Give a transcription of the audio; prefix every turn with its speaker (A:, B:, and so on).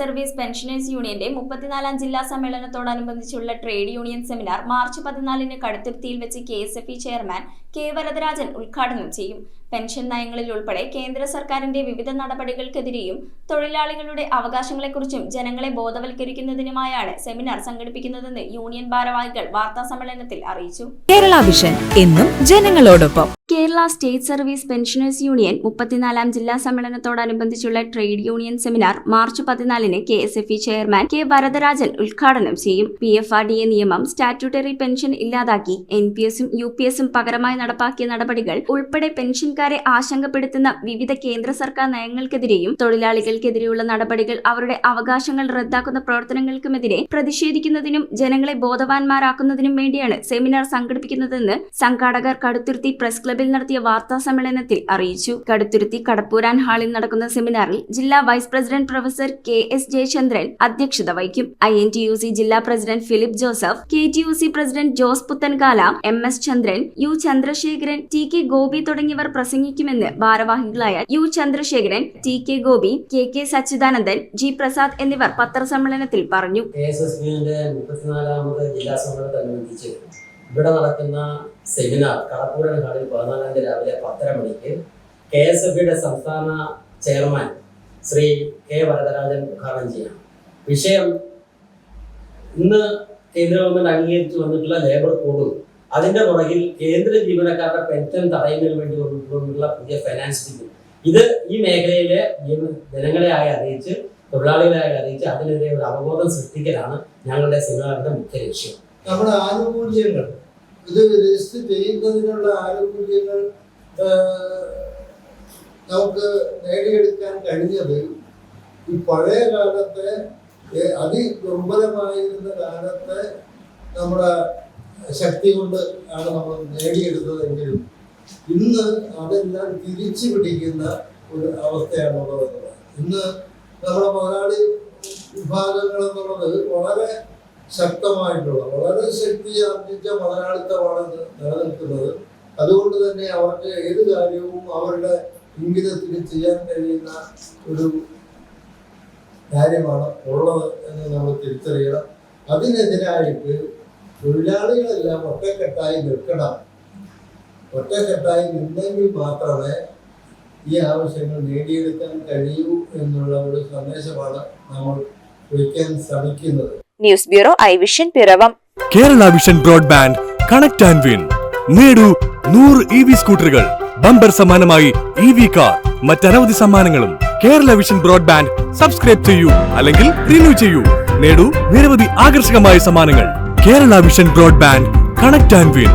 A: Service pensioners യൂണിയന്റെ 34ാം ജില്ലാ സമ്മേളനത്തോടനുബന്ധിച്ചുള്ള ട്രേഡ് യൂണിയൻ സെമിനാർ മാർച്ച് 14-ന് കടുത്തുരുത്തിയിൽ വെച്ച് KSFE ചെയർമാൻ K. വരദരാജൻ ഉദ്ഘാടനം ചെയ്യും. പെൻഷൻ നയങ്ങളിൽ ഉൾപ്പെടെ കേന്ദ്ര സർക്കാരിന്റെ വിവിധ നടപടികൾക്കെതിരെയും തൊഴിലാളികളുടെ അവകാശങ്ങളെക്കുറിച്ചും ജനങ്ങളെ ബോധവൽക്കരിക്കുന്നതിനുമായാണ് സെമിനാർ സംഘടിപ്പിക്കുന്നതെന്ന് യൂണിയൻ ഭാരവാഹികൾ വാർത്താസമ്മേളനത്തിൽ അറിയിച്ചു.
B: കേരള വിഷൻ എന്നും ജനങ്ങളോടൊപ്പം.
A: Kerala state service pensioners union 34ാം ജില്ലാ സമ്മേളനത്തോടനുബന്ധിച്ചുള്ള ട്രേഡ് യൂണിയൻ സെമിനാർ മാർച്ച് 14-ന് KSFE ചെയർമാൻ K. വരദരാജൻ ഉദ്ഘാടനം ചെയ്യും. PFRDA നിയമം സ്റ്റാറ്റ്യൂട്ടറി പെൻഷൻ ഇല്ലാതാക്കി NPS-ഉം UPS-ഉം പകരമായി നടപ്പാക്കിയ നടപടികൾ ഉൾപ്പെടെ പെൻഷൻകാരെ ആശങ്കപ്പെടുത്തുന്ന വിവിധ കേന്ദ്ര സർക്കാർ നയങ്ങൾക്കെതിരെയും തൊഴിലാളികൾക്കെതിരെയുള്ള നടപടികൾ അവരുടെ അവകാശങ്ങൾ റദ്ദാക്കുന്ന പ്രവർത്തനങ്ങൾക്കുമെതിരെ പ്രതിഷേധിക്കുന്നതിനും ജനങ്ങളെ ബോധവാന്മാരാക്കുന്നതിനും വേണ്ടിയാണ് സെമിനാർ സംഘടിപ്പിക്കുന്നതെന്ന് സംഘാടകർ കടുത്തുരുത്തി പ്രസ് ക്ലബിൽ നടത്തിയ വാർത്താ സമ്മേളനത്തിൽ അറിയിച്ചു. കടുത്തുരുത്തി കടപ്പൂരാൻ ഹാളിൽ നടക്കുന്ന സെമിനാറിൽ ജില്ലാ vice president professor KS Jayachandran അധ്യക്ഷത വഹിക്കും. INTUC ജില്ലാ president Philip Joseph, KTUC president Jose Puthenkala, MS Chandran, U Chandrasekharan, TK Gopi തുടങ്ങിയവർ പ്രസംഗിക്കുമെന്ന് ഭാരവാഹികളായ U Chandrasekharan, TK Gopi, KK Sachidanandan, G Prasad എന്നിവർ പത്രസമ്മേളനത്തിൽ പറഞ്ഞു.
C: ഇവിടെ നടക്കുന്ന സെമിനാർ കടപ്പൂരൻ ഹാളിൽ 14 രാവിലെ 10:30 മണിക്ക് KSFEയുടെ സംസ്ഥാന ചെയർമാൻ ശ്രീ K. വരദരാജൻ ഉദ്ഘാടനം ചെയ്യാം. വിഷയം ഇന്ന് കേന്ദ്ര ഗവൺമെന്റ് അംഗീകരിച്ചു വന്നിട്ടുള്ള ലേബർ കോഡും അതിന്റെ പുറകിൽ കേന്ദ്ര ജീവനക്കാരുടെ പെൻഷൻ തടയുന്നതിന് വേണ്ടി കൊണ്ടുവന്നിട്ടുള്ള പുതിയ ഫൈനാൻസ് ബില്ലും ഇത് ഈ മേഖലയിലെ ജനങ്ങളെ അറിയിച്ച് തൊഴിലാളികളെ അറിയിച്ച് അതിനെതിരെ ഒരു അവബോധം സൃഷ്ടിക്കലാണ് ഞങ്ങളുടെ സെമിനാറിന്റെ മുഖ്യ ലക്ഷ്യം.
D: നമ്മുടെ ആനുകൂല്യങ്ങൾ ഇത് രജിസ്റ്റർ ചെയ്യുന്നതിനുള്ള ആനുകൂല്യങ്ങൾ നമുക്ക് നേടിയെടുക്കാൻ കഴിഞ്ഞത് ഈ പഴയ കാലത്തെ അതിദുർബലമായിരുന്ന കാലത്തെ നമ്മുടെ ശക്തി കൊണ്ട് ആണ് നമ്മൾ നേടിയെടുത്തതെങ്കിലും ഇന്ന് അതെല്ലാം തിരിച്ചു പിടിക്കുന്ന ഒരു അവസ്ഥയാണുള്ളത്. ഇന്ന് നമ്മുടെ മുതലാളി വിഭാഗങ്ങൾ എന്നുള്ളത് വളരെ ശക്തമായിട്ടുള്ള വളരെ ശക്തി ആർജിച്ച മുതലാളിത്തമാണ് നിലനിൽക്കുന്നത്. അതുകൊണ്ട് തന്നെ അവർക്ക് ഏത് കാര്യവും അവരുടെ ഇംഗിതത്തിന് ചെയ്യാൻ കഴിയുന്ന ഒരു കാര്യമാണ് ഉള്ളത് എന്ന് നമ്മൾ തിരിച്ചറിയണം. അതിനെതിരായിട്ട് തൊഴിലാളികളെല്ലാം ഒറ്റക്കെട്ടായി നിൽക്കണം. ഒറ്റക്കെട്ടായി നിന്നെങ്കിൽ മാത്രമേ ഈ ആവശ്യങ്ങൾ നേടിയെടുക്കാൻ കഴിയൂ എന്നുള്ള ഒരു സന്ദേശമാണ് നമ്മൾ വയ്ക്കാൻ ശ്രമിക്കുന്നത്.
B: News bureau iVision Piravom.
E: Kerala vision broadband connect and win. നേടൂ 100 EV സ്കൂട്ടറുകൾ, ബമ്പർ സമ്മാനമായി EV കാർ, മറ്റനവധി സമ്മാനങ്ങളും. കേരള വിഷൻ ബ്രോഡ്ബാൻഡ് സബ്സ്ക്രൈബ് ചെയ്യൂ അല്ലെങ്കിൽ റിന്യൂ ചെയ്യൂ. നേടൂ നിരവധി ആകർഷകമായ സമ്മാനങ്ങൾ. Kerala vision broadband connect and win.